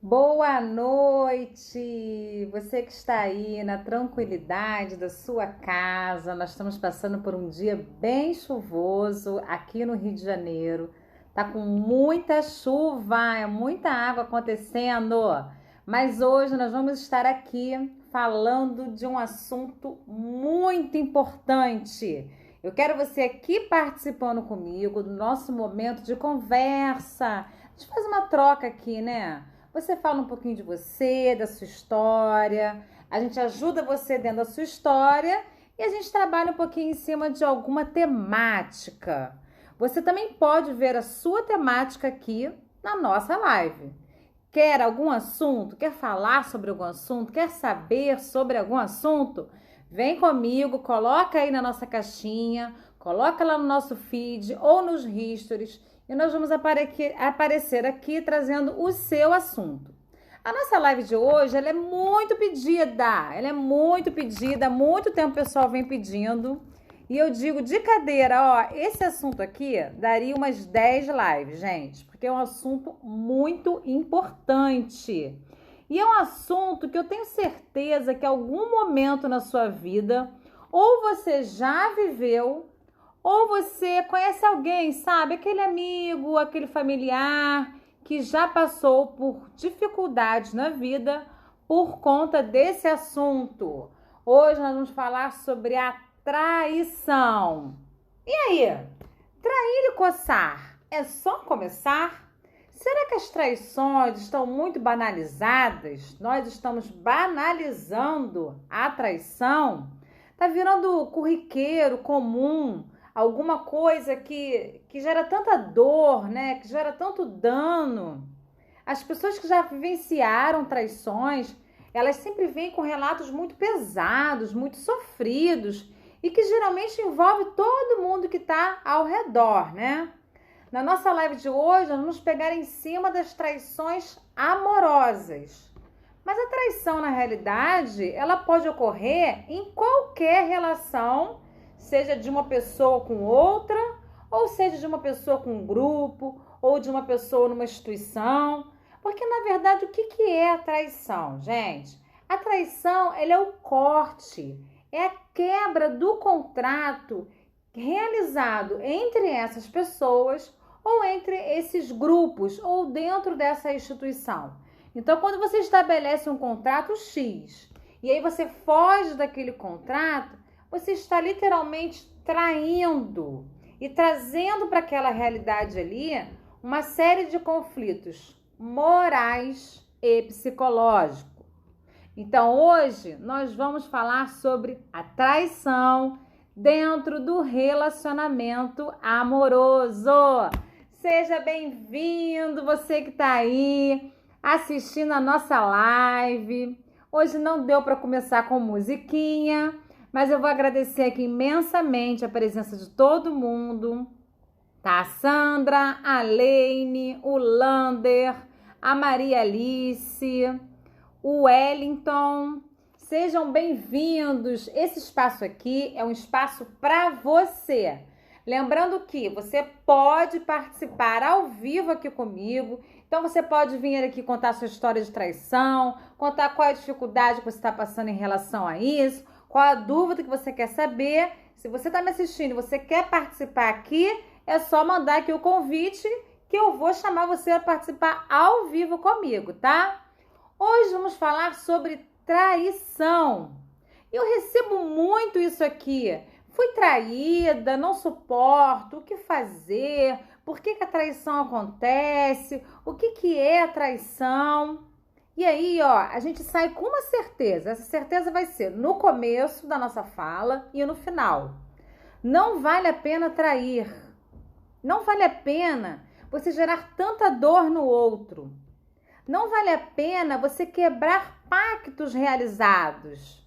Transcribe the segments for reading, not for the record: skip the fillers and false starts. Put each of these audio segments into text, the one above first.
Boa noite! Você que está aí na tranquilidade da sua casa, nós estamos passando por um dia bem chuvoso aqui no Rio de Janeiro. Tá com muita chuva, é muita água acontecendo. Mas hoje nós vamos estar aqui falando de um assunto muito importante. Eu quero você aqui participando comigo do nosso momento de conversa. A gente faz uma troca aqui, né? Você fala um pouquinho de você, da sua história. A gente ajuda você dentro da sua história e a gente trabalha um pouquinho em cima de alguma temática. Você também pode ver a sua temática aqui na nossa live. Quer algum assunto? Quer falar sobre algum assunto? Quer saber sobre algum assunto? Vem comigo, coloca aí na nossa caixinha, coloca lá no nosso feed ou nos stories e nós vamos aparecer aqui trazendo o seu assunto. A nossa live de hoje, ela é muito pedida, há muito tempo o pessoal vem pedindo. E eu digo de cadeira, ó, esse assunto aqui daria umas 10 lives, gente, porque é um assunto muito importante. E é um assunto que eu tenho certeza que em algum momento na sua vida, ou você já viveu, ou você conhece alguém, sabe? Aquele amigo, aquele familiar que já passou por dificuldades na vida por conta desse assunto. Hoje nós vamos falar sobre a traição. E aí? Trair e coçar é só começar? Será que as traições estão muito banalizadas? Nós estamos banalizando a traição? Tá virando corriqueiro, comum, alguma coisa que gera tanta dor, né? Que gera tanto dano. As pessoas que já vivenciaram traições, elas sempre vêm com relatos muito pesados, muito sofridos e que geralmente envolve todo mundo que está ao redor, né? Na nossa live de hoje, nós vamos pegar em cima das traições amorosas. Mas a traição, na realidade, ela pode ocorrer em qualquer relação, seja de uma pessoa com outra, ou seja de uma pessoa com um grupo, ou de uma pessoa numa instituição. Porque, na verdade, o que é a traição, gente? A traição, ela é o corte, é a quebra do contrato realizado entre essas pessoas ou entre esses grupos ou dentro dessa instituição. Então, quando você estabelece um contrato X e aí você foge daquele contrato, você está literalmente traindo e trazendo para aquela realidade ali uma série de conflitos morais e psicológicos. Então, hoje nós vamos falar sobre a traição dentro do relacionamento amoroso. Seja bem-vindo, você que está aí assistindo a nossa live. Hoje não deu para começar com musiquinha, mas eu vou agradecer aqui imensamente a presença de todo mundo. Tá? A Sandra, a Leine, o Lander, a Maria Alice, o Wellington. Sejam bem-vindos. Esse espaço aqui é um espaço para você. Lembrando que você pode participar ao vivo aqui comigo. Então, você pode vir aqui contar sua história de traição, contar qual é a dificuldade que você está passando em relação a isso, qual a dúvida que você quer saber. Se você está me assistindo e você quer participar aqui, é só mandar aqui o convite que eu vou chamar você a participar ao vivo comigo, tá? Hoje vamos falar sobre traição. Eu recebo muito isso aqui. Fui traída, não suporto, o que fazer? Por que a traição acontece? O que é a traição? E aí, ó, a gente sai com uma certeza. Essa certeza vai ser no começo da nossa fala e no final. Não vale a pena trair. Não vale a pena você gerar tanta dor no outro. Não vale a pena você quebrar pactos realizados.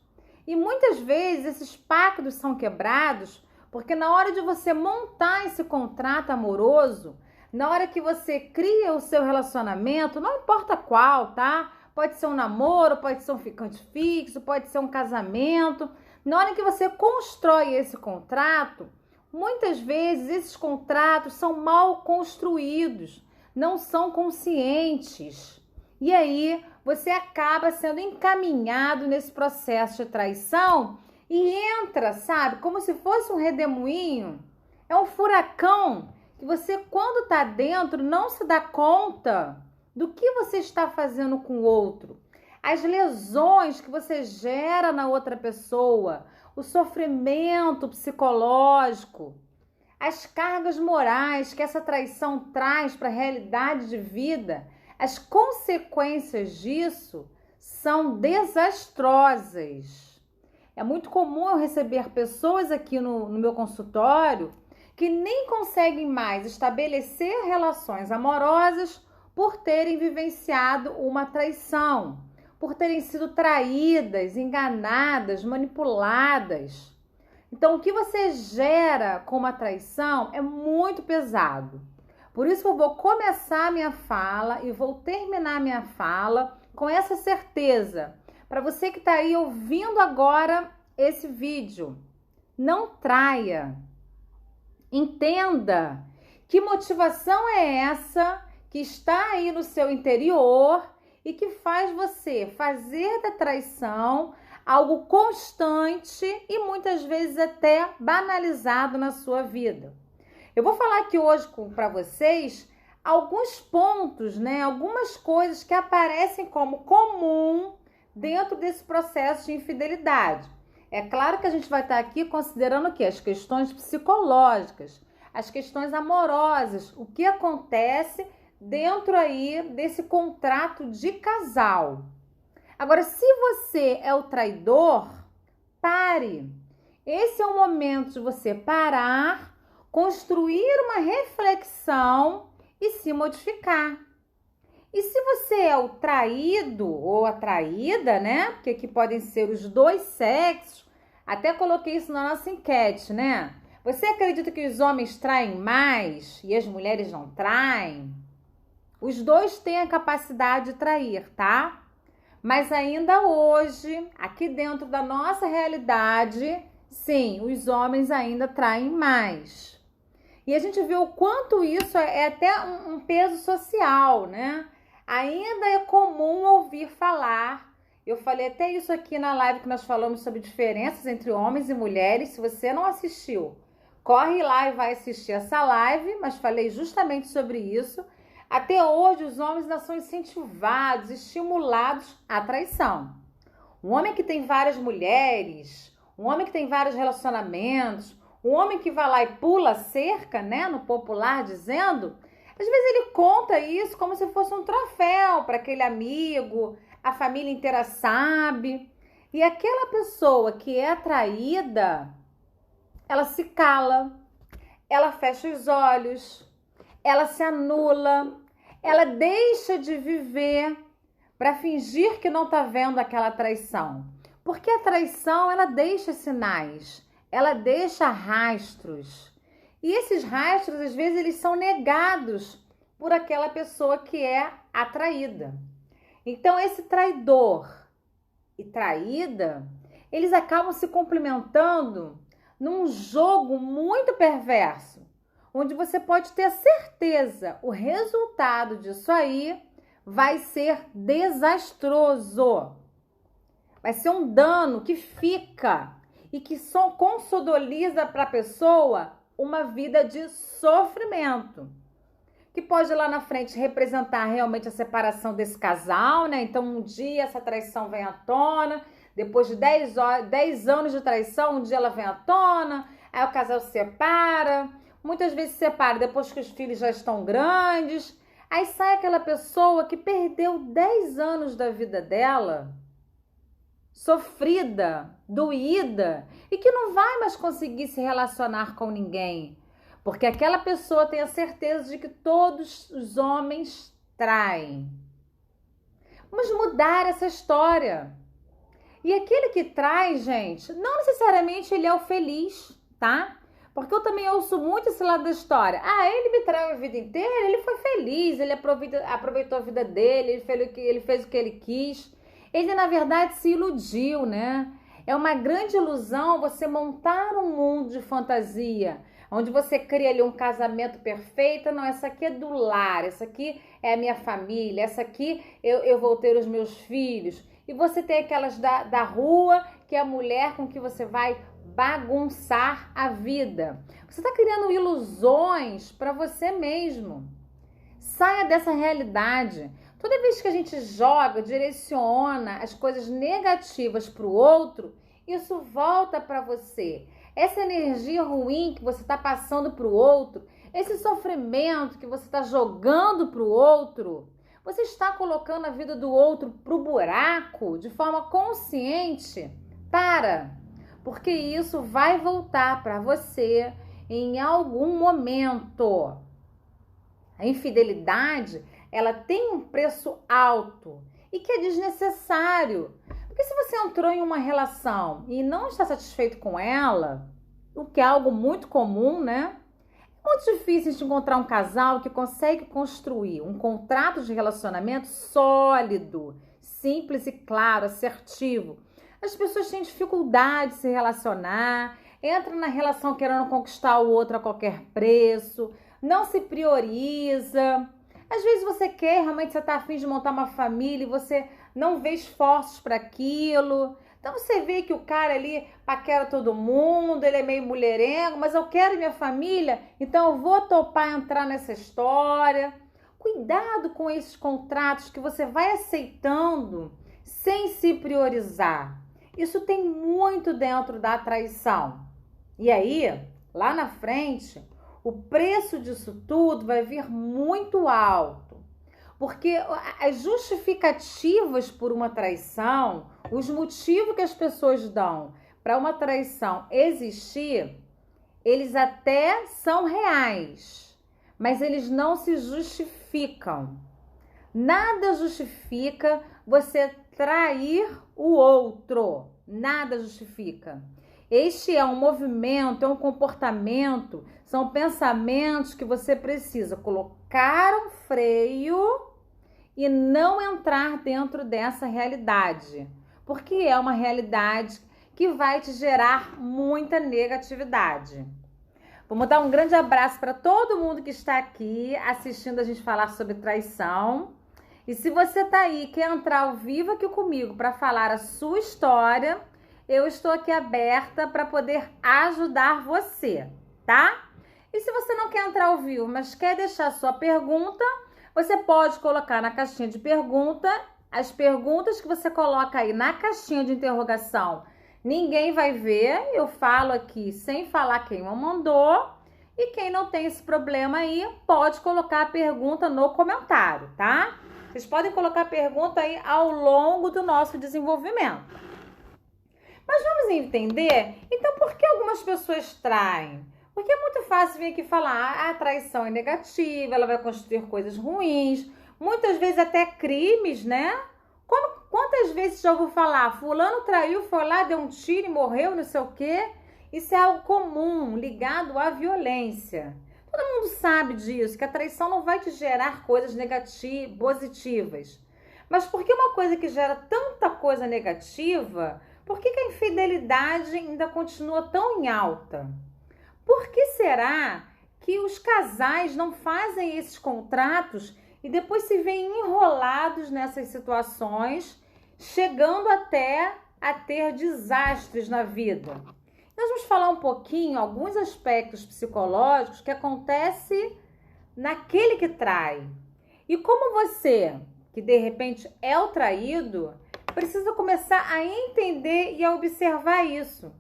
E muitas vezes esses pactos são quebrados porque na hora de você montar esse contrato amoroso, na hora que você cria o seu relacionamento, não importa qual, tá? Pode ser um namoro, pode ser um ficante fixo, pode ser um casamento. Na hora que você constrói esse contrato, muitas vezes esses contratos são mal construídos, não são conscientes. E aí você acaba sendo encaminhado nesse processo de traição e entra, sabe, como se fosse um redemoinho, é um furacão que você, quando tá dentro, não se dá conta do que você está fazendo com o outro, as lesões que você gera na outra pessoa, o sofrimento psicológico, as cargas morais que essa traição traz para a realidade de vida, as consequências disso são desastrosas. É muito comum eu receber pessoas aqui no meu consultório que nem conseguem mais estabelecer relações amorosas por terem vivenciado uma traição, por terem sido traídas, enganadas, manipuladas. Então, o que você gera com uma traição é muito pesado. Por isso que eu vou começar a minha fala e vou terminar a minha fala com essa certeza. Para você que está aí ouvindo agora esse vídeo, não traia. Entenda que motivação é essa que está aí no seu interior e que faz você fazer da traição algo constante e muitas vezes até banalizado na sua vida. Eu vou falar aqui hoje para vocês alguns pontos, né? Algumas coisas que aparecem como comum dentro desse processo de infidelidade. É claro que a gente vai estar aqui considerando o quê? As questões psicológicas, as questões amorosas, o que acontece dentro aí desse contrato de casal. Agora, se você é o traidor, pare. Esse é o momento de você parar, construir uma reflexão e se modificar. E se você é o traído ou a traída, né? Porque aqui podem ser os dois sexos. Até coloquei isso na nossa enquete, né? Você acredita que os homens traem mais e as mulheres não traem? Os dois têm a capacidade de trair, tá? Mas ainda hoje, aqui dentro da nossa realidade, sim, os homens ainda traem mais. E a gente vê o quanto isso é até um peso social, né? Ainda é comum ouvir falar. Eu falei até isso aqui na live que nós falamos sobre diferenças entre homens e mulheres. Se você não assistiu, corre lá e vai assistir essa live, mas falei justamente sobre isso. Até hoje, os homens ainda são incentivados, estimulados à traição. Um homem que tem várias mulheres, um homem que tem vários relacionamentos, um homem que vai lá e pula cerca, né, no popular dizendo, às vezes ele conta isso como se fosse um troféu para aquele amigo, a família inteira sabe. E aquela pessoa que é atraída, ela se cala, ela fecha os olhos, ela se anula, ela deixa de viver para fingir que não está vendo aquela traição. Porque a traição, ela deixa sinais, ela deixa rastros. E esses rastros, às vezes, eles são negados por aquela pessoa que é atraída. Então, esse traidor e traída, eles acabam se complementando num jogo muito perverso, onde você pode ter certeza, o resultado disso aí vai ser desastroso. Vai ser um dano que fica e que só consoliza para a pessoa uma vida de sofrimento, que pode lá na frente representar realmente a separação desse casal, né? Então um dia essa traição vem à tona, depois de 10 anos de traição, um dia ela vem à tona, aí o casal se separa, muitas vezes se separa depois que os filhos já estão grandes, aí sai aquela pessoa que perdeu 10 anos da vida dela, sofrida, doída, e que não vai mais conseguir se relacionar com ninguém, porque aquela pessoa tem a certeza de que todos os homens traem. Vamos mudar essa história. E aquele que trai, gente, não necessariamente ele é o feliz, tá? Porque eu também ouço muito esse lado da história. Ah, ele me traiu a vida inteira, ele foi feliz, ele aproveitou a vida dele, ele fez o que ele quis. Ele, na verdade, se iludiu, né? É uma grande ilusão você montar um mundo de fantasia, onde você cria ali um casamento perfeito. Não, essa aqui é do lar, essa aqui é a minha família, essa aqui eu vou ter os meus filhos. E você tem aquelas da rua, que é a mulher com que você vai bagunçar a vida. Você está criando ilusões para você mesmo. Saia dessa realidade. Toda vez que a gente joga, direciona as coisas negativas para o outro, isso volta para você. Essa energia ruim que você está passando para o outro, esse sofrimento que você está jogando para o outro, você está colocando a vida do outro para o buraco de forma consciente? Para! Porque isso vai voltar para você em algum momento. A infidelidade, ela tem um preço alto e que é desnecessário. Porque se você entrou em uma relação e não está satisfeito com ela, o que é algo muito comum, né? É muito difícil de encontrar um casal que consegue construir um contrato de relacionamento sólido, simples e claro, assertivo. As pessoas têm dificuldade de se relacionar, entram na relação querendo conquistar o outro a qualquer preço, não se prioriza. Às vezes você quer, realmente você está a fim de montar uma família e você não vê esforços para aquilo. Então você vê que o cara ali paquera todo mundo, ele é meio mulherengo, mas eu quero minha família, então eu vou topar entrar nessa história. Cuidado com esses contratos que você vai aceitando sem se priorizar. Isso tem muito dentro da traição. E aí, lá na frente, o preço disso tudo vai vir muito alto. Porque as justificativas por uma traição, os motivos que as pessoas dão para uma traição existir, eles até são reais, mas eles não se justificam. Nada justifica você trair o outro. Nada justifica. Este é um movimento, é um comportamento, são pensamentos que você precisa colocar um freio e não entrar dentro dessa realidade, porque é uma realidade que vai te gerar muita negatividade. Vou mandar um grande abraço para todo mundo que está aqui assistindo a gente falar sobre traição. E se você está aí, quer entrar ao vivo aqui comigo para falar a sua história, eu estou aqui aberta para poder ajudar você, tá? E se você não quer entrar ao vivo, mas quer deixar sua pergunta, você pode colocar na caixinha de pergunta. As perguntas que você coloca aí na caixinha de interrogação, ninguém vai ver. Eu falo aqui sem falar quem me mandou. E quem não tem esse problema aí, pode colocar a pergunta no comentário, tá? Vocês podem colocar a pergunta aí ao longo do nosso desenvolvimento. Mas vamos entender, então, por que algumas pessoas traem? Porque é muito fácil vir aqui falar, a traição é negativa, ela vai construir coisas ruins, muitas vezes até crimes, né? Quantas vezes já ouviu falar, fulano traiu, foi lá, deu um tiro e morreu, não sei o quê? Isso é algo comum, ligado à violência. Todo mundo sabe disso, que a traição não vai te gerar coisas negativas, positivas. Mas por que uma coisa que gera tanta coisa negativa, por que a infidelidade ainda continua tão em alta? Por que será que os casais não fazem esses contratos e depois se veem enrolados nessas situações, chegando até a ter desastres na vida? Nós vamos falar um pouquinho, alguns aspectos psicológicos que acontecem naquele que trai. E como você, que de repente é o traído, precisa começar a entender e a observar isso.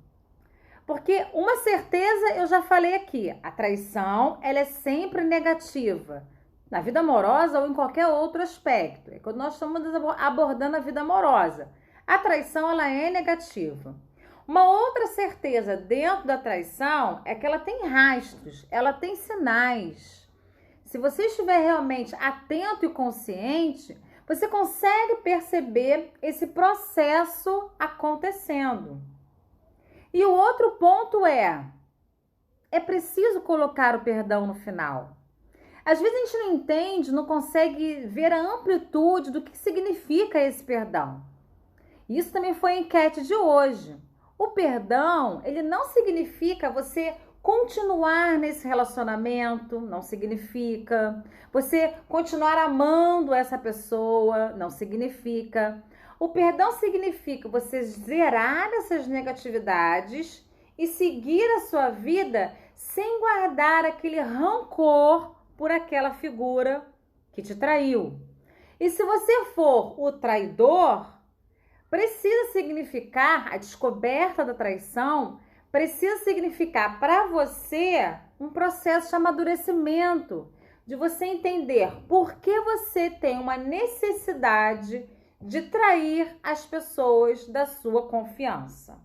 Porque uma certeza eu já falei aqui, a traição ela é sempre negativa, na vida amorosa ou em qualquer outro aspecto. É quando nós estamos abordando a vida amorosa, a traição ela é negativa. Uma outra certeza dentro da traição é que ela tem rastros, ela tem sinais. Se você estiver realmente atento e consciente, você consegue perceber esse processo acontecendo. E o outro ponto é preciso colocar o perdão no final. Às vezes a gente não entende, não consegue ver a amplitude do que significa esse perdão. Isso também foi a enquete de hoje. O perdão, ele não significa você continuar nesse relacionamento não significa. Você continuar amando essa pessoa não significa. O perdão significa você zerar essas negatividades e seguir a sua vida sem guardar aquele rancor por aquela figura que te traiu. E se você for o traidor, precisa significar, a descoberta da traição, precisa significar para você um processo de amadurecimento, de você entender por que você tem uma necessidade de trair as pessoas da sua confiança.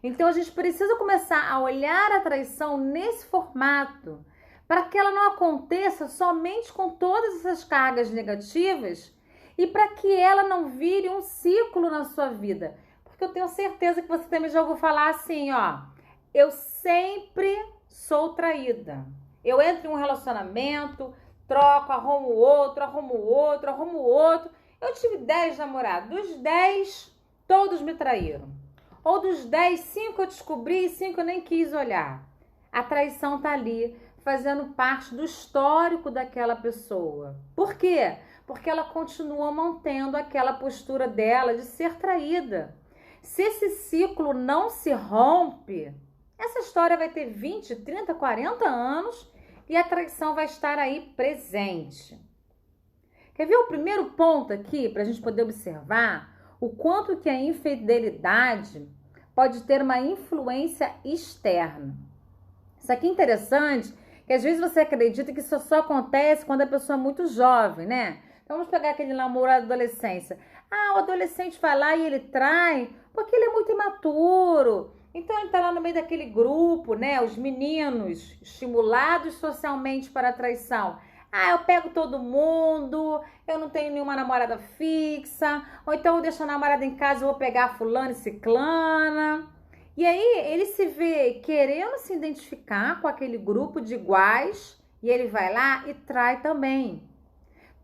Então a gente precisa começar a olhar a traição nesse formato, para que ela não aconteça somente com todas essas cargas negativas e para que ela não vire um ciclo na sua vida. Porque eu tenho certeza que você também já ouviu falar assim, ó, eu sempre sou traída. Eu entro em um relacionamento, troco, arrumo outro, Eu tive 10 namorados, dos 10, todos me traíram. Ou dos 10, 5 eu descobri e 5 eu nem quis olhar. A traição tá ali, fazendo parte do histórico daquela pessoa. Por quê? Porque ela continua mantendo aquela postura dela de ser traída. Se esse ciclo não se rompe, essa história vai ter 20, 30, 40 anos e a traição vai estar aí presente. Quer ver o primeiro ponto aqui para a gente poder observar o quanto que a infidelidade pode ter uma influência externa? Isso aqui é interessante, que às vezes você acredita que isso só acontece quando a pessoa é muito jovem, né? Então vamos pegar aquele namoro da adolescência. Ah, o adolescente vai lá e ele trai porque ele é muito imaturo. Então ele tá lá no meio daquele grupo, né? Os meninos estimulados socialmente para a traição. Ah, eu pego todo mundo, eu não tenho nenhuma namorada fixa, ou então eu deixo a namorada em casa, eu vou pegar fulano e ciclana. E aí ele se vê querendo se identificar com aquele grupo de iguais e ele vai lá e trai também.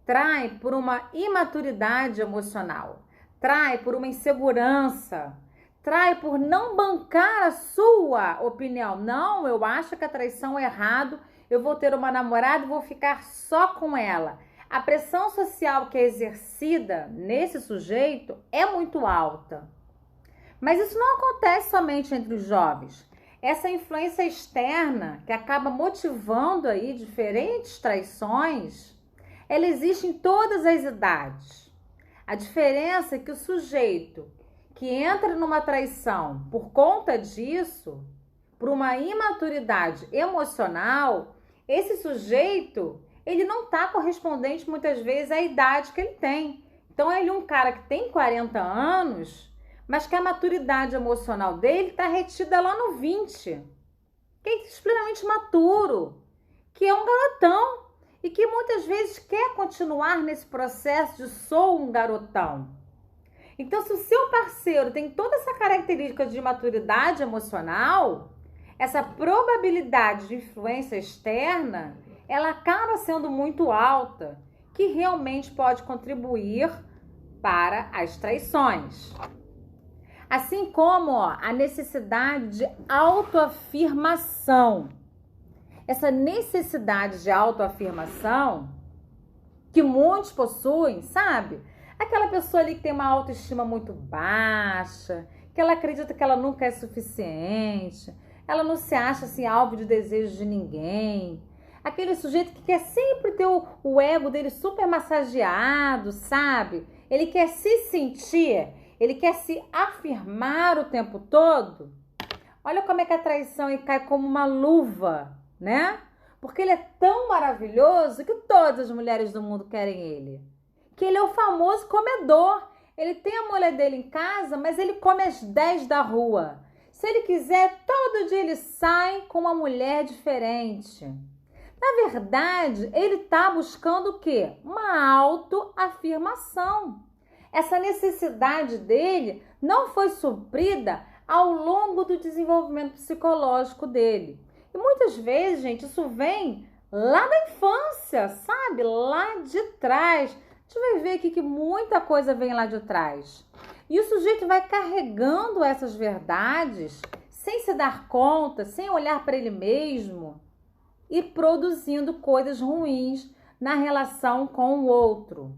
Trai por uma imaturidade emocional, trai por uma insegurança, trai por não bancar a sua opinião. Não, eu acho que a traição é errado, eu vou ter uma namorada e vou ficar só com ela. A pressão social que é exercida nesse sujeito é muito alta. Mas isso não acontece somente entre os jovens. Essa influência externa que acaba motivando aí diferentes traições, ela existe em todas as idades. A diferença é que o sujeito que entra numa traição por conta disso, por uma imaturidade emocional, esse sujeito, ele não está correspondente muitas vezes à idade que ele tem. Então ele é um cara que tem 40 anos, mas que a maturidade emocional dele está retida lá no 20, que é extremamente maturo, que é um garotão e que muitas vezes quer continuar nesse processo de sou um garotão. Então, se o seu parceiro tem toda essa característica de maturidade emocional, essa probabilidade de influência externa, ela acaba sendo muito alta, que realmente pode contribuir para as traições. Assim como a necessidade de autoafirmação. Essa necessidade de autoafirmação que muitos possuem, sabe? Aquela pessoa ali que tem uma autoestima muito baixa, que ela acredita que ela nunca é suficiente, ela não se acha assim alvo de desejo de ninguém. Aquele sujeito que quer sempre ter o ego dele super massageado, sabe? Ele quer se sentir, ele quer se afirmar o tempo todo. Olha como é que a traição cai como uma luva, né? Porque ele é tão maravilhoso que todas as mulheres do mundo querem ele. Que ele é o famoso comedor. Ele tem a mulher dele em casa, mas ele come as 10 da rua. Se ele quiser, todo dia ele sai com uma mulher diferente. Na verdade, ele está buscando o quê? Uma autoafirmação. Essa necessidade dele não foi suprida ao longo do desenvolvimento psicológico dele. E muitas vezes, gente, isso vem lá da infância, sabe? Lá de trás. A gente vai ver aqui que muita coisa vem lá de trás. E o sujeito vai carregando essas verdades sem se dar conta, sem olhar para ele mesmo e produzindo coisas ruins na relação com o outro.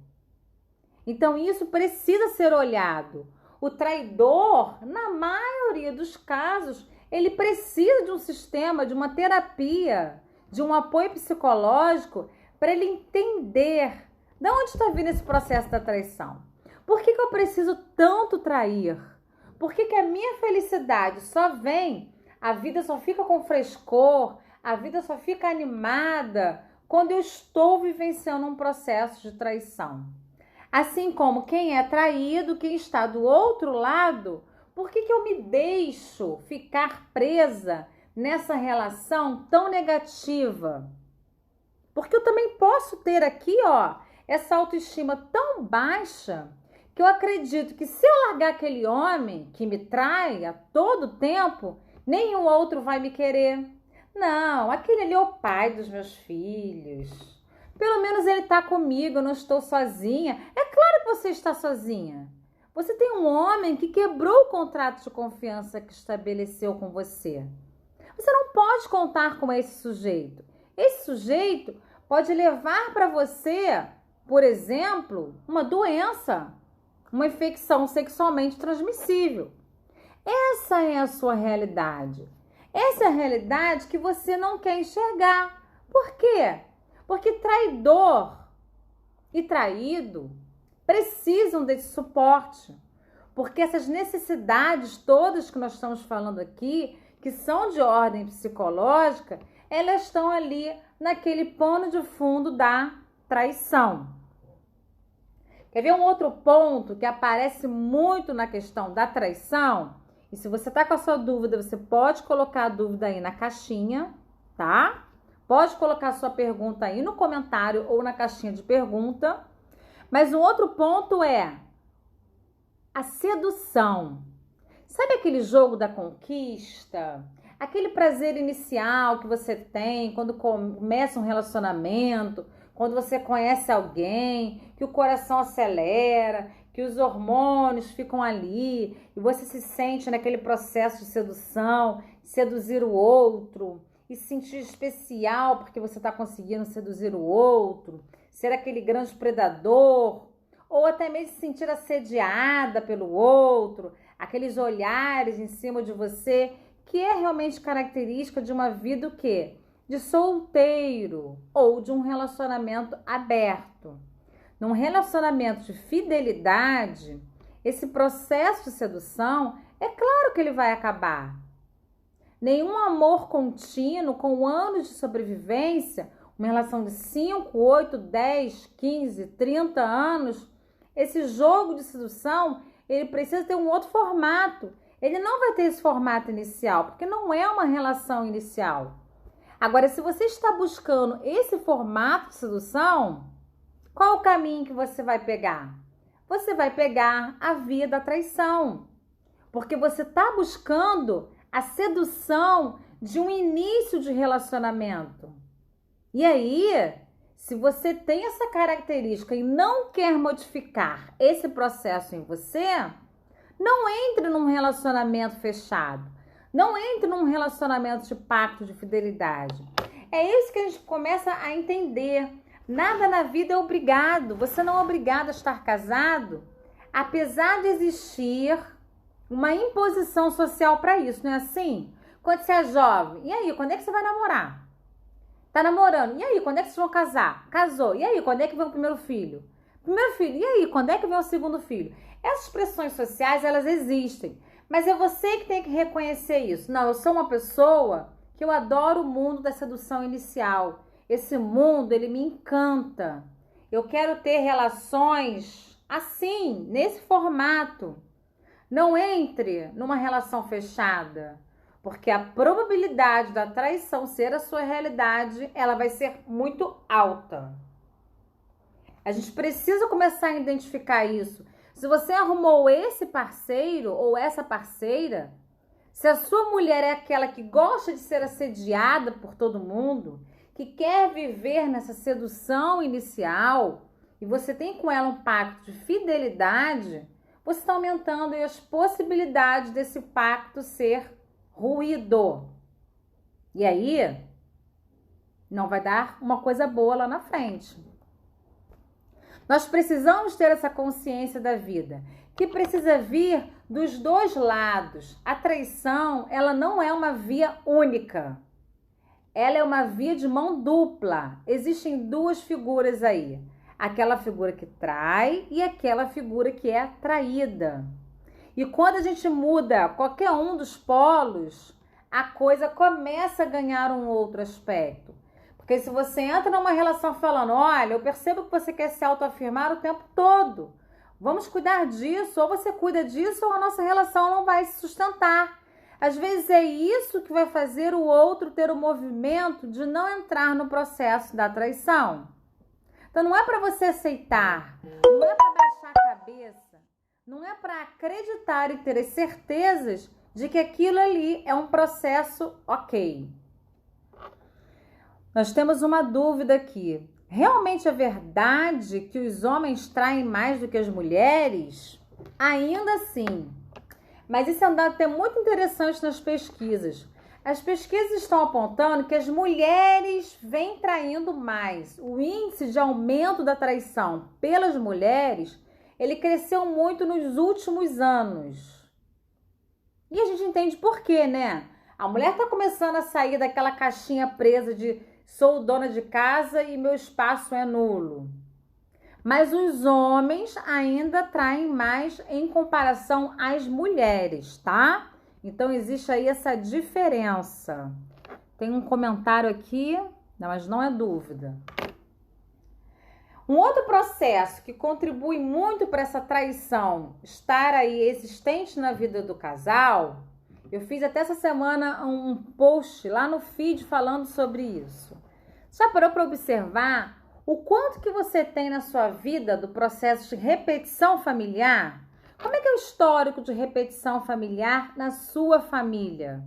Então isso precisa ser olhado. O traidor, na maioria dos casos, ele precisa de um sistema, de uma terapia, de um apoio psicológico para ele entender de onde está vindo esse processo da traição. Por que eu preciso tanto trair? Por que a minha felicidade só vem, a vida só fica com frescor, a vida só fica animada quando eu estou vivenciando um processo de traição? Assim como quem é traído, quem está do outro lado, por que eu me deixo ficar presa nessa relação tão negativa? Porque eu também posso ter aqui, essa autoestima tão baixa que eu acredito que se eu largar aquele homem que me trai a todo tempo, nenhum outro vai me querer. Não, aquele ali é o pai dos meus filhos. Pelo menos ele está comigo, eu não estou sozinha. É claro que você está sozinha. Você tem um homem que quebrou o contrato de confiança que estabeleceu com você. Você não pode contar com esse sujeito. Esse sujeito pode levar para você, por exemplo, uma doença, uma infecção sexualmente transmissível. Essa é a sua realidade. Essa é a realidade que você não quer enxergar. Por quê? Porque traidor e traído precisam desse suporte. Porque essas necessidades todas que nós estamos falando aqui, que são de ordem psicológica, elas estão ali naquele pano de fundo da traição. Quer ver um outro ponto que aparece muito na questão da traição? E se você está com a sua dúvida, você pode colocar a dúvida aí na caixinha, tá? Pode colocar a sua pergunta aí no comentário ou na caixinha de pergunta. Mas um outro ponto é a sedução. Sabe aquele jogo da conquista? Aquele prazer inicial que você tem quando começa um relacionamento, quando você conhece alguém, que o coração acelera, que os hormônios ficam ali e você se sente naquele processo de sedução, seduzir o outro e se sentir especial porque você está conseguindo seduzir o outro, ser aquele grande predador, ou até mesmo se sentir assediada pelo outro, aqueles olhares em cima de você, que é realmente característica de uma vida o quê? De solteiro ou de um relacionamento aberto. Num relacionamento de fidelidade, esse processo de sedução, é claro que ele vai acabar. Nenhum amor contínuo, com anos de sobrevivência, uma relação de 5, 8, 10, 15, 30 anos, esse jogo de sedução, ele precisa ter um outro formato. Ele não vai ter esse formato inicial, porque não é uma relação inicial. Agora, se você está buscando esse formato de sedução, qual o caminho que você vai pegar? Você vai pegar a via da traição, porque você está buscando a sedução de um início de relacionamento. E aí, se você tem essa característica e não quer modificar esse processo em você, não entre num relacionamento fechado. Não entre num relacionamento de pacto de fidelidade. É isso que a gente começa a entender. Nada na vida é obrigado. Você não é obrigado a estar casado, apesar de existir uma imposição social para isso, não é assim? Quando você é jovem, e aí, quando é que você vai namorar? Tá namorando, e aí, quando é que vocês vão casar? Casou, e aí, quando é que vem o primeiro filho? Primeiro filho, e aí, quando é que vem o segundo filho? Essas pressões sociais, elas existem, mas é você que tem que reconhecer isso. Não, eu sou uma pessoa que eu adoro o mundo da sedução inicial. Esse mundo, ele me encanta. Eu quero ter relações assim, nesse formato. Não entre numa relação fechada, porque a probabilidade da traição ser a sua realidade, ela vai ser muito alta. A gente precisa começar a identificar isso. Se você arrumou esse parceiro ou essa parceira, se a sua mulher é aquela que gosta de ser assediada por todo mundo, que quer viver nessa sedução inicial, e você tem com ela um pacto de fidelidade, você está aumentando as possibilidades desse pacto ser ruído. E aí, não vai dar uma coisa boa lá na frente. Nós precisamos ter essa consciência da vida, que precisa vir dos dois lados. A traição, ela não é uma via única. Ela é uma via de mão dupla. Existem duas figuras aí. Aquela figura que trai e aquela figura que é traída. E quando a gente muda qualquer um dos polos, a coisa começa a ganhar um outro aspecto. Porque se você entra numa relação falando, olha, eu percebo que você quer se autoafirmar o tempo todo. Vamos cuidar disso, ou você cuida disso, ou a nossa relação não vai se sustentar. Às vezes é isso que vai fazer o outro ter o movimento de não entrar no processo da traição. Então não é para você aceitar, não é para baixar a cabeça, não é para acreditar e ter as certezas de que aquilo ali é um processo ok. Nós temos uma dúvida aqui. Realmente é verdade que os homens traem mais do que as mulheres? Ainda assim. Mas isso é um dado até muito interessante nas pesquisas. As pesquisas estão apontando que as mulheres vêm traindo mais. O índice de aumento da traição pelas mulheres, ele cresceu muito nos últimos anos. E a gente entende por quê, né? A mulher está começando a sair daquela caixinha presa de sou dona de casa e meu espaço é nulo. Mas os homens ainda traem mais em comparação às mulheres, tá? Então existe aí essa diferença. Tem um comentário aqui, mas não é dúvida. Um outro processo que contribui muito para essa traição estar aí existente na vida do casal, eu fiz até essa semana um post lá no feed falando sobre isso. Já parou para observar o quanto que você tem na sua vida do processo de repetição familiar? Como é que é o histórico de repetição familiar na sua família?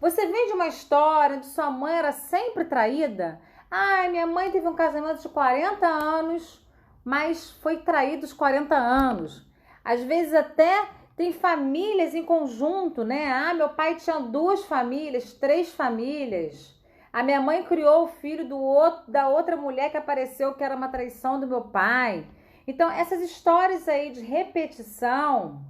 Você vem de uma história onde sua mãe era sempre traída? Ai, minha mãe teve um casamento de 40 anos, mas foi traída aos 40 anos. Às vezes até tem famílias em conjunto, né? Ah, meu pai tinha 2 famílias, 3 famílias. A minha mãe criou o filho da outra mulher que apareceu, que era uma traição do meu pai. Então, essas histórias aí de repetição,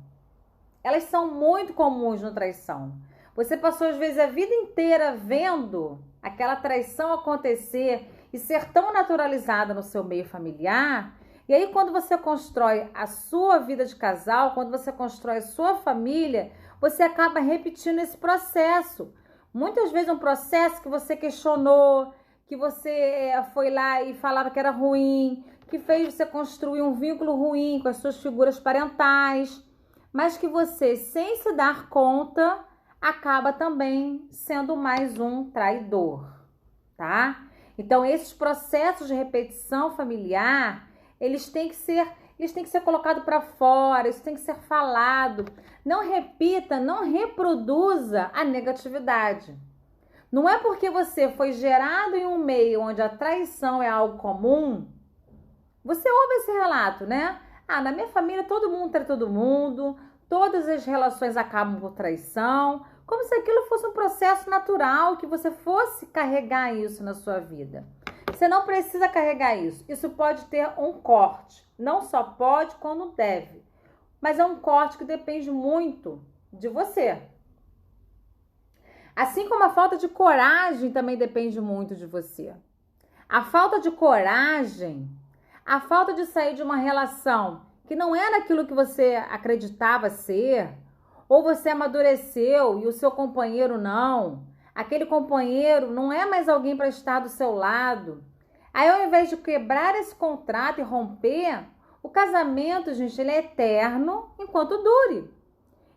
elas são muito comuns na traição. Você passou, às vezes, a vida inteira vendo aquela traição acontecer e ser tão naturalizada no seu meio familiar. E aí, quando você constrói a sua vida de casal, quando você constrói a sua família, você acaba repetindo esse processo. Muitas vezes um processo que você questionou, que você foi lá e falava que era ruim, que fez você construir um vínculo ruim com as suas figuras parentais, mas que você, sem se dar conta, acaba também sendo mais um traidor, tá? Então, esses processos de repetição familiar, eles têm que ser colocados para fora, isso tem que ser falado. Não repita, não reproduza a negatividade. Não é porque você foi gerado em um meio onde a traição é algo comum. Você ouve esse relato, né? Ah, na minha família todo mundo trai todo mundo, todas as relações acabam por traição, como se aquilo fosse um processo natural, que você fosse carregar isso na sua vida. Você não precisa carregar isso. Isso pode ter um corte. Não só pode, como deve. Mas é um corte que depende muito de você. Assim como a falta de coragem também depende muito de você. A falta de coragem, a falta de sair de uma relação que não era aquilo que você acreditava ser, ou você amadureceu e o seu companheiro não, aquele companheiro não é mais alguém para estar do seu lado. Aí, ao invés de quebrar esse contrato e romper, o casamento, gente, ele é eterno enquanto dure.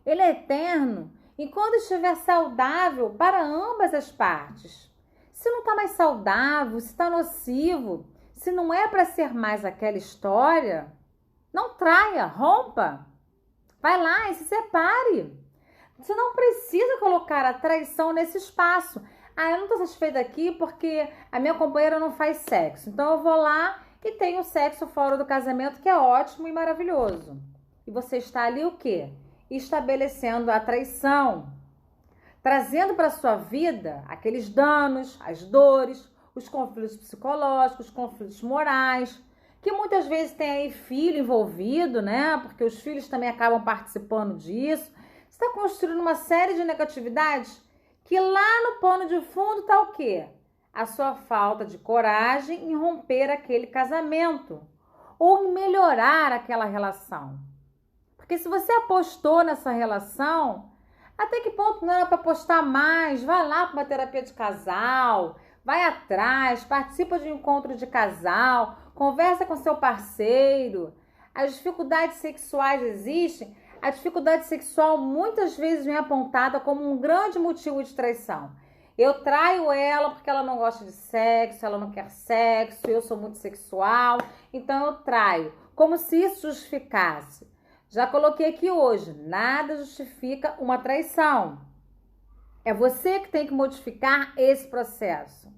Ele é eterno enquanto estiver saudável para ambas as partes. Se não está mais saudável, se está nocivo, se não é para ser mais aquela história, não traia, rompa. Vai lá e se separe. Você não precisa colocar a traição nesse espaço. Ah, eu não estou satisfeita aqui porque a minha companheira não faz sexo. Então eu vou lá e tenho sexo fora do casamento, que é ótimo e maravilhoso. E você está ali o quê? Estabelecendo a traição. trazendo para a sua vida aqueles danos, as dores, os conflitos psicológicos, os conflitos morais, que muitas vezes tem aí filho envolvido, né? Porque os filhos também acabam participando disso. Você está construindo uma série de negatividades que lá no pano de fundo está o quê? A sua falta de coragem em romper aquele casamento ou em melhorar aquela relação. Porque se você apostou nessa relação, até que ponto não era para apostar mais? Vai lá para uma terapia de casal, vai atrás, participa de um encontro de casal, conversa com seu parceiro. As dificuldades sexuais existem. A dificuldade sexual muitas vezes vem apontada como um grande motivo de traição. Eu traio ela porque ela não gosta de sexo, ela não quer sexo, eu sou muito sexual, então eu traio. Como se isso justificasse. Já coloquei aqui hoje, nada justifica uma traição. É você que tem que modificar esse processo.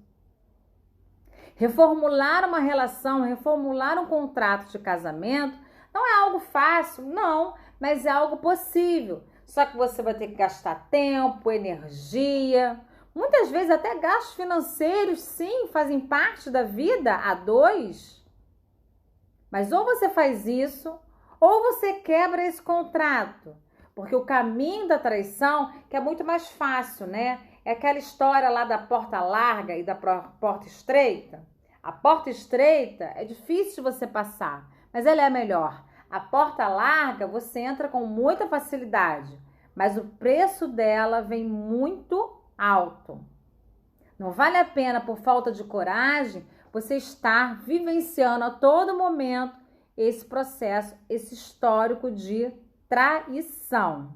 Reformular uma relação, reformular um contrato de casamento não é algo fácil, não, mas é algo possível. Só que você vai ter que gastar tempo, energia, muitas vezes até gastos financeiros, sim, fazem parte da vida a dois. Mas ou você faz isso, ou você quebra esse contrato. Porque o caminho da traição, que é muito mais fácil, né? É aquela história lá da porta larga e da porta estreita. A porta estreita é difícil de você passar, mas ela é a melhor. A porta larga você entra com muita facilidade, mas o preço dela vem muito alto. Não vale a pena, por falta de coragem, você estar vivenciando a todo momento esse processo, esse histórico de traição.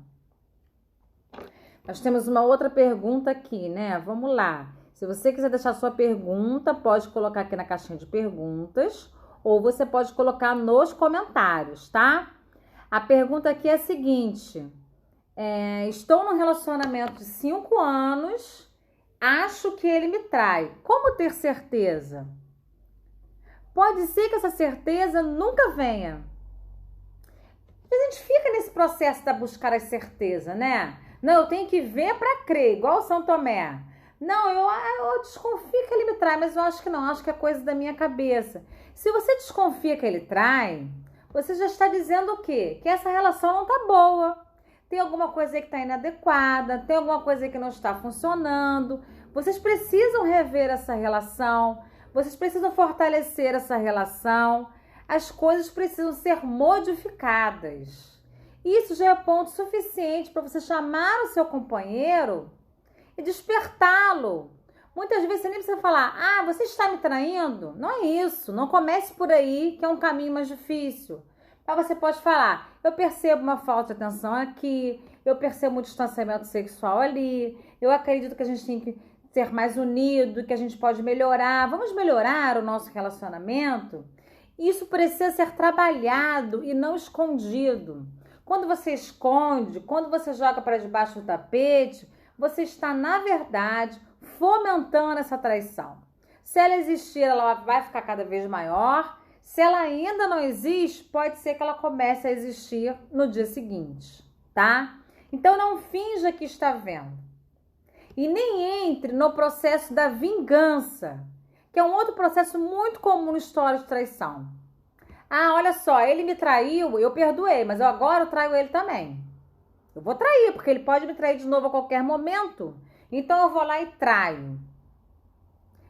Nós temos uma outra pergunta aqui, né? Vamos lá. Se você quiser deixar sua pergunta, pode colocar aqui na caixinha de perguntas ou você pode colocar nos comentários, tá? A pergunta aqui é a seguinte. Estou num relacionamento de 5 anos, acho que ele me trai. Como ter certeza? Pode ser que essa certeza nunca venha. A gente fica nesse processo de buscar a certeza, né? Não, eu tenho que ver para crer, igual o São Tomé. Não, eu desconfio que ele me trai, mas eu acho que não, acho que é coisa da minha cabeça. Se você desconfia que ele trai, você já está dizendo o quê? Que essa relação não tá boa. Tem alguma coisa aí que está inadequada, tem alguma coisa aí que não está funcionando. Vocês precisam rever essa relação, vocês precisam fortalecer essa relação. As coisas precisam ser modificadas. Isso já é ponto suficiente para você chamar o seu companheiro e despertá-lo. Muitas vezes você nem precisa falar, você está me traindo? Não é isso, não comece por aí, que é um caminho mais difícil. Mas você pode falar, eu percebo uma falta de atenção aqui, eu percebo um distanciamento sexual ali, eu acredito que a gente tem que ser mais unido, que a gente pode melhorar, vamos melhorar o nosso relacionamento? Isso precisa ser trabalhado e não escondido. Quando você esconde, quando você joga para debaixo do tapete, você está, na verdade, fomentando essa traição. Se ela existir, ela vai ficar cada vez maior. Se ela ainda não existe, pode ser que ela comece a existir no dia seguinte, tá? Então, não finja que está vendo. E nem entre no processo da vingança, que é um outro processo muito comum na história de traição. Olha só, ele me traiu, eu perdoei, mas agora eu traio ele também. Eu vou trair, porque ele pode me trair de novo a qualquer momento. Então eu vou lá e traio.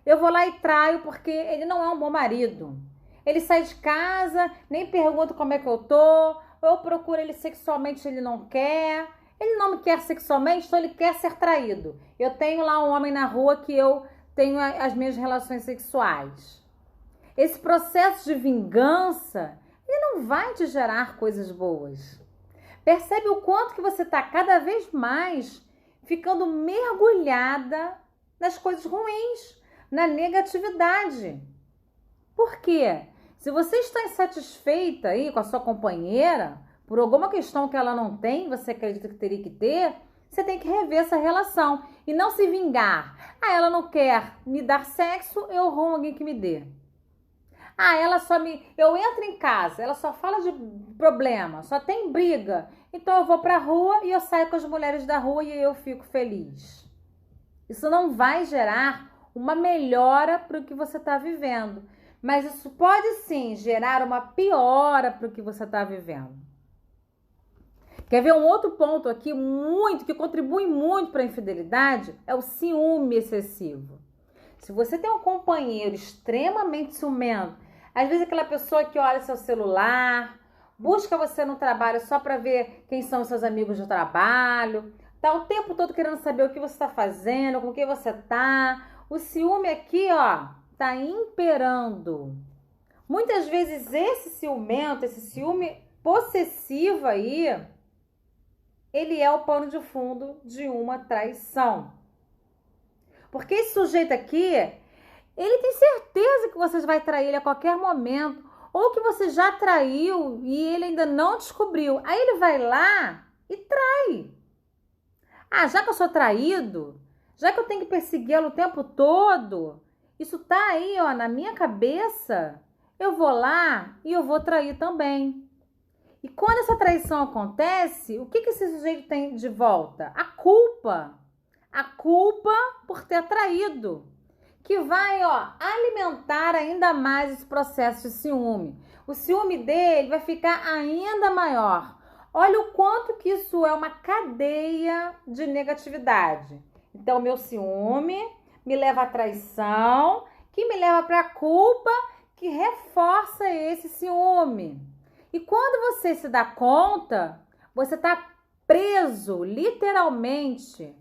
Eu vou lá e traio porque ele não é um bom marido. Ele sai de casa, nem pergunta como é que eu tô. Eu procuro ele sexualmente, ele não quer. Ele não me quer sexualmente, então ele quer ser traído. Eu tenho lá um homem na rua que eu tenho as minhas relações sexuais. Esse processo de vingança, ele não vai te gerar coisas boas. Percebe o quanto que você está cada vez mais ficando mergulhada nas coisas ruins, na negatividade. Por quê? Se você está insatisfeita aí com a sua companheira, por alguma questão que ela não tem, você acredita que teria que ter, você tem que rever essa relação e não se vingar. Ela não quer me dar sexo, eu arrumo alguém que me dê. Eu entro em casa, ela só fala de problema, só tem briga. então eu vou para a rua e eu saio com as mulheres da rua e eu fico feliz. Isso não vai gerar uma melhora para o que você está vivendo, mas isso pode sim gerar uma piora para o que você está vivendo. Quer ver um outro ponto aqui que contribui muito para a infidelidade? É o ciúme excessivo. Se você tem um companheiro extremamente ciumento, às vezes aquela pessoa que olha seu celular, busca você no trabalho só para ver quem são os seus amigos de trabalho, tá o tempo todo querendo saber o que você está fazendo, com quem você tá. O ciúme aqui, ó, tá imperando. Muitas vezes esse ciúme possessivo aí, ele é o pano de fundo de uma traição. Porque esse sujeito aqui, ele tem certeza que você vai trair ele a qualquer momento, ou que você já traiu e ele ainda não descobriu. Aí ele vai lá e trai. Ah, já que eu sou traído, já que eu tenho que persegui-lo o tempo todo, isso tá aí, ó, na minha cabeça, eu vou lá e eu vou trair também. E quando essa traição acontece, o que esse sujeito tem de volta? A culpa. A culpa por ter traído, que vai, ó, alimentar ainda mais esse processo de ciúme. O ciúme dele vai ficar ainda maior. Olha o quanto que isso é uma cadeia de negatividade. Então, meu ciúme me leva à traição, que me leva para a culpa, que reforça esse ciúme. E quando você se dá conta, você está preso, literalmente,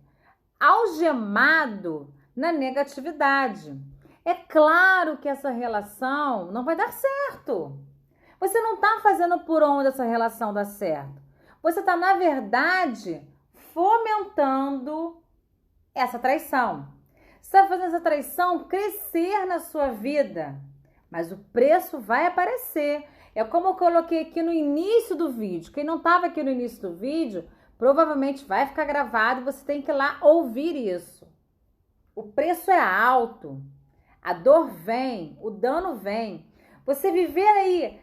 algemado na negatividade. É claro que essa relação não vai dar certo. Você não está fazendo por onde essa relação dá certo. Você está, na verdade, fomentando essa traição. Você está fazendo essa traição crescer na sua vida. Mas o preço vai aparecer. É como eu coloquei aqui no início do vídeo. Quem não estava aqui no início do vídeo, provavelmente vai ficar gravado e você tem que ir lá ouvir isso. O preço é alto. A dor vem, o dano vem. Você viver aí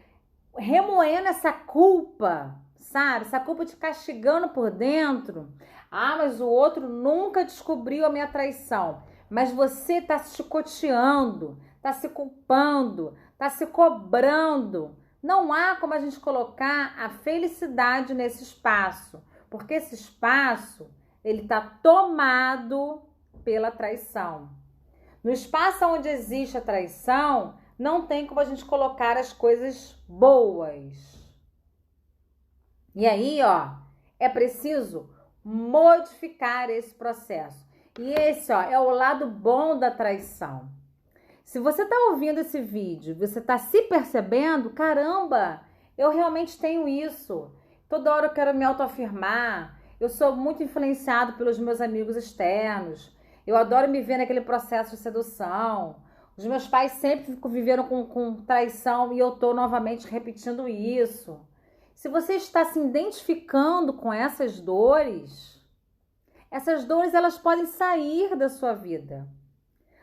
remoendo essa culpa, sabe? Essa culpa te castigando por dentro. Ah, mas o outro nunca descobriu a minha traição. Mas você está se chicoteando, está se culpando, está se cobrando. Não há como a gente colocar a felicidade nesse espaço, porque esse espaço, ele está tomado pela traição. No espaço onde existe a traição, não tem como a gente colocar as coisas boas. E aí, ó, é preciso modificar esse processo. E esse, ó, é o lado bom da traição. Se você está ouvindo esse vídeo, você está se percebendo, caramba, eu realmente tenho isso. Toda hora eu quero me autoafirmar. Eu sou muito influenciado pelos meus amigos externos. Eu adoro me ver naquele processo de sedução. Os meus pais sempre viveram com traição e eu estou novamente repetindo isso. Se você está se identificando com essas dores elas podem sair da sua vida.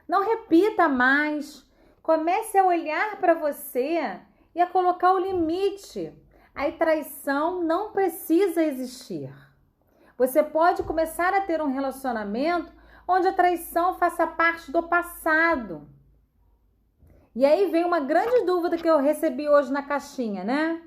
Não repita mais. Comece a olhar para você e a colocar o limite. A traição não precisa existir. Você pode começar a ter um relacionamento onde a traição faça parte do passado. E aí vem uma grande dúvida que eu recebi hoje na caixinha, né?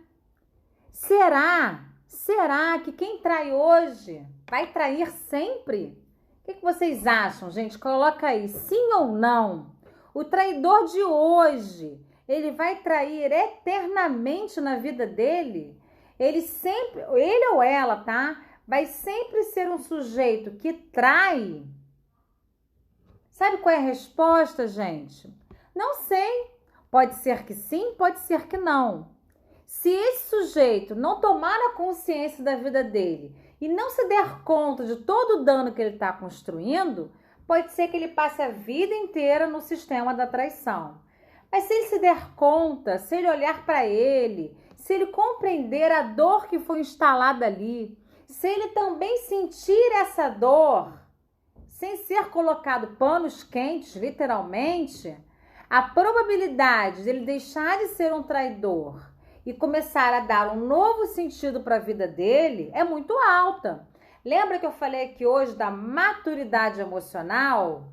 Será que quem trai hoje vai trair sempre? O que vocês acham, gente? Coloca aí, sim ou não? O traidor de hoje, ele vai trair eternamente na vida dele? Ele ou ela, tá? Vai sempre ser um sujeito que trai? Sabe qual é a resposta, gente? Não sei. Pode ser que sim, pode ser que não. Se esse sujeito não tomar a consciência da vida dele e não se der conta de todo o dano que ele está construindo, pode ser que ele passe a vida inteira no sistema da traição. Mas se ele se der conta, se ele olhar para ele, se ele compreender a dor que foi instalada ali, se ele também sentir essa dor, sem ser colocado panos quentes, literalmente, a probabilidade de ele deixar de ser um traidor e começar a dar um novo sentido para a vida dele é muito alta. Lembra que eu falei aqui hoje da maturidade emocional?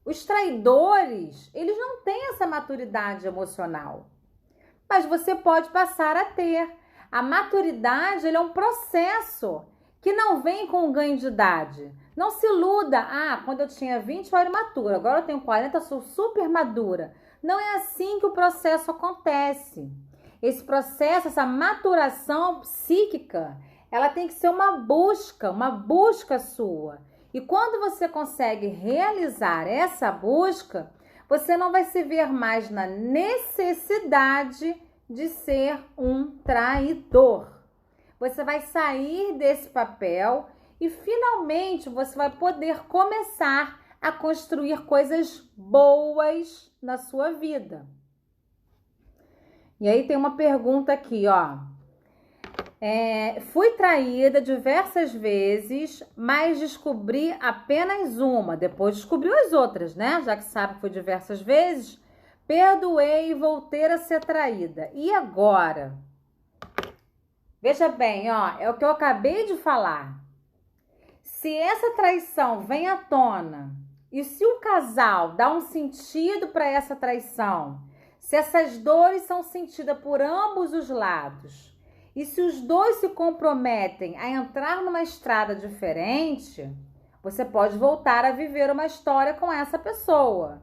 Os traidores, eles não têm essa maturidade emocional, mas você pode passar a ter. A maturidade, ele é um processo que não vem com o ganho de idade. Não se iluda, quando eu tinha 20 eu era imatura, agora eu tenho 40, eu sou super madura. Não é assim que o processo acontece. Esse processo, essa maturação psíquica, ela tem que ser uma busca sua. E quando você consegue realizar essa busca, você não vai se ver mais na necessidade de ser um traidor. Você vai sair desse papel e finalmente você vai poder começar a construir coisas boas na sua vida. E aí tem uma pergunta aqui, ó. Fui traída diversas vezes, mas descobri apenas uma. Depois descobriu as outras, né? Já que sabe que foi diversas vezes. Perdoei e voltei a ser traída. E agora? Veja bem, ó, é o que eu acabei de falar. Se essa traição vem à tona e se o casal dá um sentido para essa traição, se essas dores são sentidas por ambos os lados e se os dois se comprometem a entrar numa estrada diferente, você pode voltar a viver uma história com essa pessoa.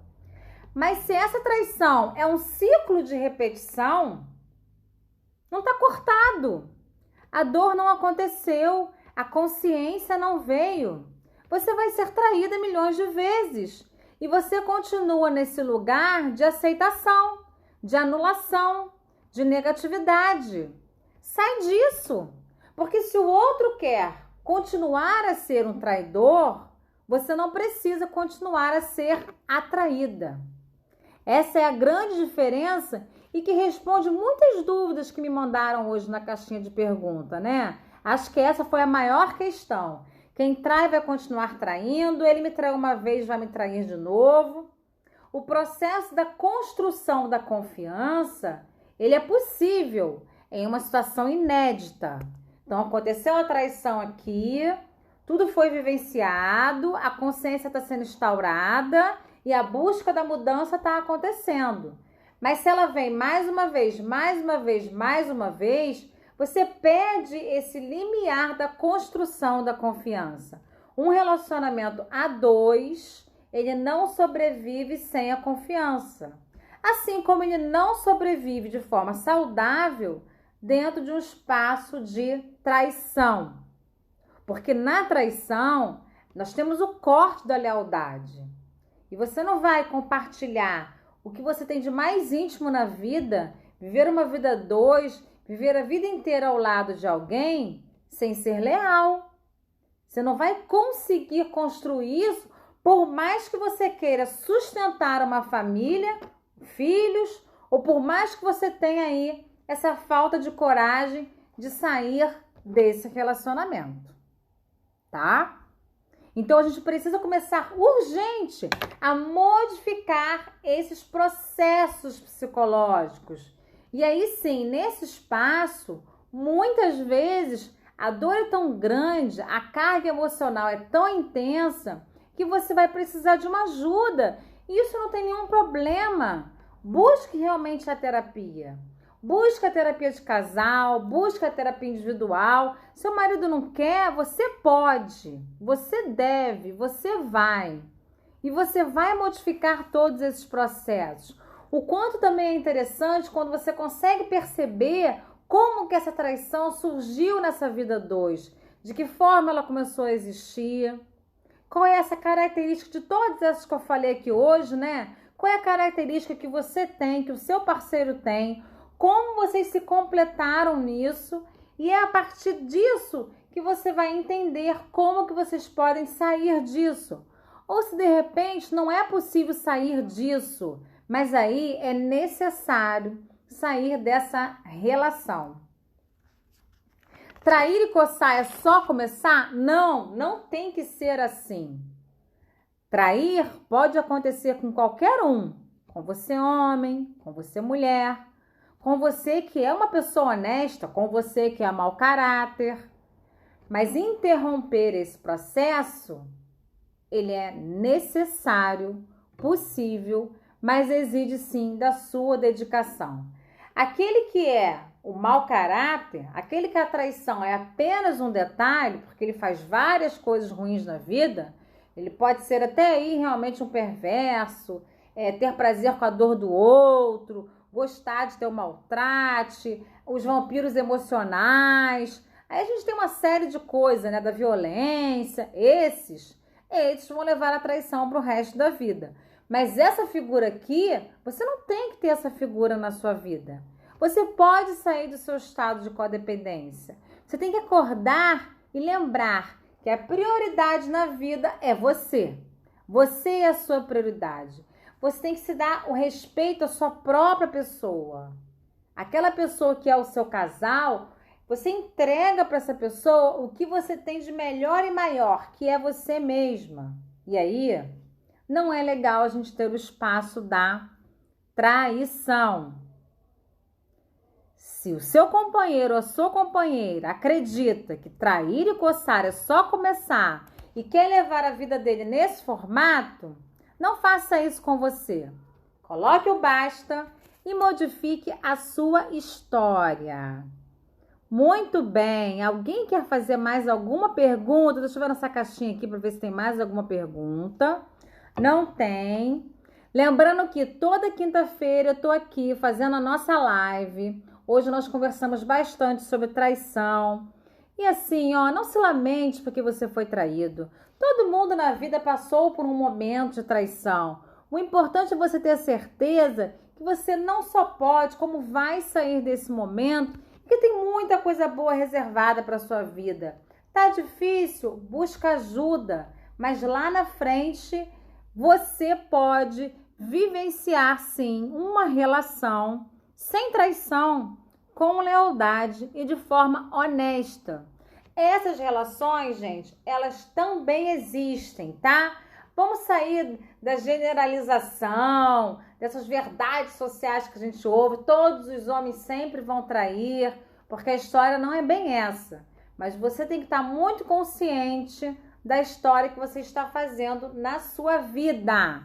Mas se essa traição é um ciclo de repetição, não está cortado. A dor não aconteceu, a consciência não veio. Você vai ser traída milhões de vezes e você continua nesse lugar de aceitação, de anulação, de negatividade. Sai disso, porque se o outro quer continuar a ser um traidor, você não precisa continuar a ser atraída. Essa é a grande diferença e que responde muitas dúvidas que me mandaram hoje na caixinha de pergunta, né? Acho que essa foi a maior questão. Quem trai vai continuar traindo, ele me traiu uma vez, vai me trair de novo. O processo da construção da confiança, ele é possível em uma situação inédita. Então, aconteceu a traição aqui, tudo foi vivenciado, a consciência está sendo instaurada e a busca da mudança está acontecendo. Mas se ela vem mais uma vez, você perde esse limiar da construção da confiança. Um relacionamento a dois, ele não sobrevive sem a confiança. Assim como ele não sobrevive de forma saudável dentro de um espaço de traição. Porque na traição, nós temos o corte da lealdade. E você não vai compartilhar o que você tem de mais íntimo na vida, viver uma vida a dois, viver a vida inteira ao lado de alguém sem ser leal. Você não vai conseguir construir isso por mais que você queira sustentar uma família, filhos, ou por mais que você tenha aí essa falta de coragem de sair desse relacionamento, tá? Então, a gente precisa começar urgente a modificar esses processos psicológicos. E aí sim, nesse espaço, muitas vezes a dor é tão grande, a carga emocional é tão intensa que você vai precisar de uma ajuda. E isso não tem nenhum problema. Busque realmente a terapia. Busque a terapia de casal, busque a terapia individual. Seu marido não quer, você pode, você deve, você vai. E você vai modificar todos esses processos. O quanto também é interessante quando você consegue perceber como que essa traição surgiu nessa vida dois, de que forma ela começou a existir, qual é essa característica de todas essas que eu falei aqui hoje, né? Qual é a característica que você tem, que o seu parceiro tem, como vocês se completaram nisso, e é a partir disso que você vai entender como que vocês podem sair disso. Ou se de repente não é possível sair disso, mas aí é necessário sair dessa relação. Trair e coçar é só começar? Não, não tem que ser assim. Trair pode acontecer com qualquer um, com você homem, com você mulher, com você que é uma pessoa honesta, com você que é mau caráter. Mas interromper esse processo, ele é necessário, possível, mas exige sim da sua dedicação. Aquele que é o mau caráter, aquele que a traição é apenas um detalhe, porque ele faz várias coisas ruins na vida, ele pode ser até aí realmente um perverso, ter prazer com a dor do outro, gostar de ter o maltrate, os vampiros emocionais. Aí a gente tem uma série de coisas, né, da violência. Eles vão levar a traição para o resto da vida. Mas essa figura aqui, você não tem que ter essa figura na sua vida. Você pode sair do seu estado de codependência. Você tem que acordar e lembrar que a prioridade na vida é você. Você é a sua prioridade. Você tem que se dar o respeito à sua própria pessoa. Aquela pessoa que é o seu casal, você entrega para essa pessoa o que você tem de melhor e maior, que é você mesma. E aí, não é legal a gente ter o espaço da traição. Se o seu companheiro ou a sua companheira acredita que trair e coçar é só começar e quer levar a vida dele nesse formato, não faça isso com você. Coloque o basta e modifique a sua história. Muito bem. Alguém quer fazer mais alguma pergunta? Deixa eu ver nessa caixinha aqui para ver se tem mais alguma pergunta. Não tem. Lembrando que toda quinta-feira eu tô aqui fazendo a nossa live. Hoje nós conversamos bastante sobre traição. E assim, ó, não se lamente porque você foi traído. Todo mundo na vida passou por um momento de traição. O importante é você ter certeza que você não só pode, como vai sair desse momento, que tem muita coisa boa reservada para sua vida. Tá difícil? Busca ajuda. Mas lá na frente, você pode vivenciar, sim, uma relação sem traição, com lealdade e de forma honesta. Essas relações, gente, elas também existem, tá? Vamos sair da generalização, dessas verdades sociais que a gente ouve. Todos os homens sempre vão trair, porque a história não é bem essa. Mas você tem que estar muito consciente da história que você está fazendo na sua vida.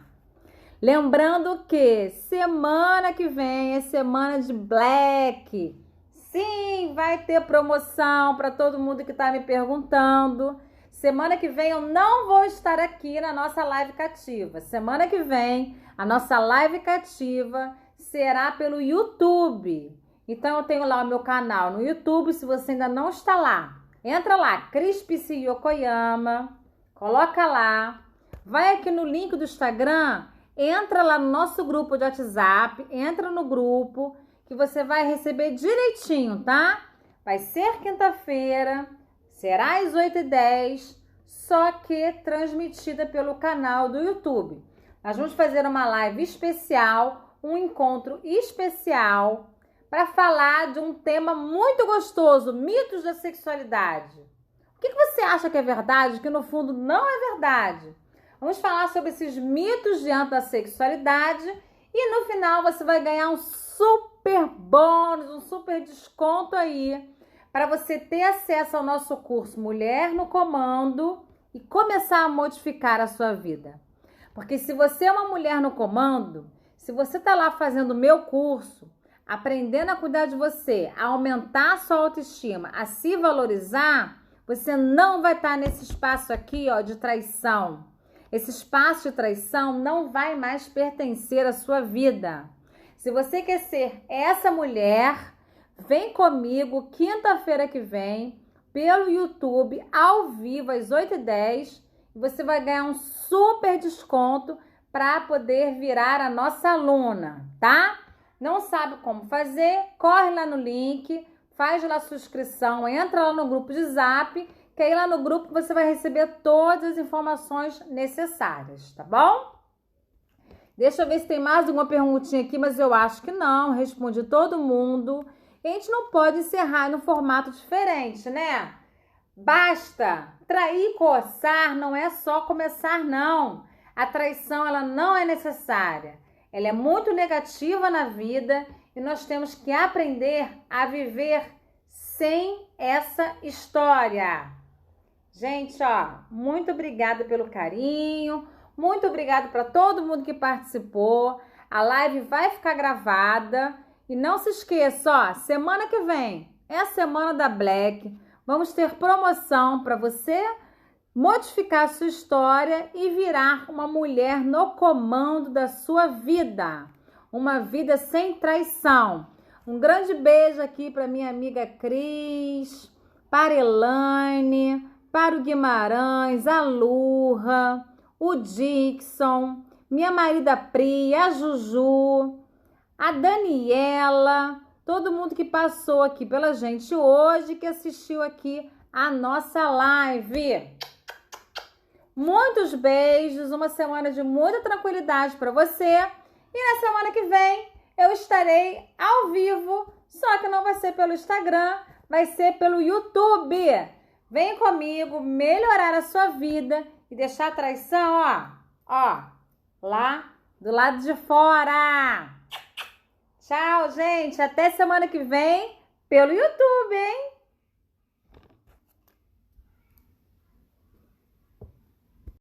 Lembrando que semana que vem é semana de Black. Sim, vai ter promoção para todo mundo que está me perguntando. Semana que vem eu não vou estar aqui na nossa live cativa. Semana que vem a nossa live cativa será pelo YouTube. Então eu tenho lá o meu canal no YouTube. Se você ainda não está lá, entra lá, Cris Psi Yokoyama, coloca lá. Vai aqui no link do Instagram, entra lá no nosso grupo de WhatsApp, entra no grupo que você vai receber direitinho, tá? Vai ser quinta-feira, será às 8h10, só que transmitida pelo canal do YouTube. Nós vamos fazer uma live especial, um encontro especial para falar de um tema muito gostoso, mitos da sexualidade. O que você acha que é verdade, que no fundo não é verdade? Vamos falar sobre esses mitos diante da sexualidade e no final você vai ganhar um super bônus, um super desconto aí para você ter acesso ao nosso curso Mulher no Comando e começar a modificar a sua vida. Porque se você é uma mulher no comando, se você está lá fazendo o meu curso, aprendendo a cuidar de você, a aumentar a sua autoestima, a se valorizar, você não vai estar nesse espaço aqui, ó, de traição. Esse espaço de traição não vai mais pertencer à sua vida. Se você quer ser essa mulher, vem comigo quinta-feira que vem, pelo YouTube, ao vivo, às 8h10, e você vai ganhar um super desconto para poder virar a nossa aluna, tá? Não sabe como fazer? Corre lá no link, faz lá a sua inscrição, entra lá no grupo de Zap, que aí lá no grupo você vai receber todas as informações necessárias, tá bom? Deixa eu ver se tem mais alguma perguntinha aqui, mas eu acho que não, respondi todo mundo. E a gente não pode encerrar no formato diferente, né? Basta! Trair, coçar não é só começar, não. A traição, ela não é necessária. Ela é muito negativa na vida e nós temos que aprender a viver sem essa história. Gente, ó, muito obrigada pelo carinho, muito obrigada para todo mundo que participou. A live vai ficar gravada e não se esqueça, ó, semana que vem é a semana da Black. Vamos ter promoção para você modificar a sua história e virar uma mulher no comando da sua vida. Uma vida sem traição. Um grande beijo aqui para minha amiga Cris, para Elaine, para o Guimarães, a Lurra, o Dixon, minha marida Pri, a Juju, a Daniela, todo mundo que passou aqui pela gente hoje, que assistiu aqui a nossa live. Muitos beijos, uma semana de muita tranquilidade para você. E na semana que vem eu estarei ao vivo, só que não vai ser pelo Instagram, vai ser pelo YouTube. Vem comigo melhorar a sua vida e deixar a traição, ó, lá do lado de fora. Tchau, gente. Até semana que vem pelo YouTube, hein?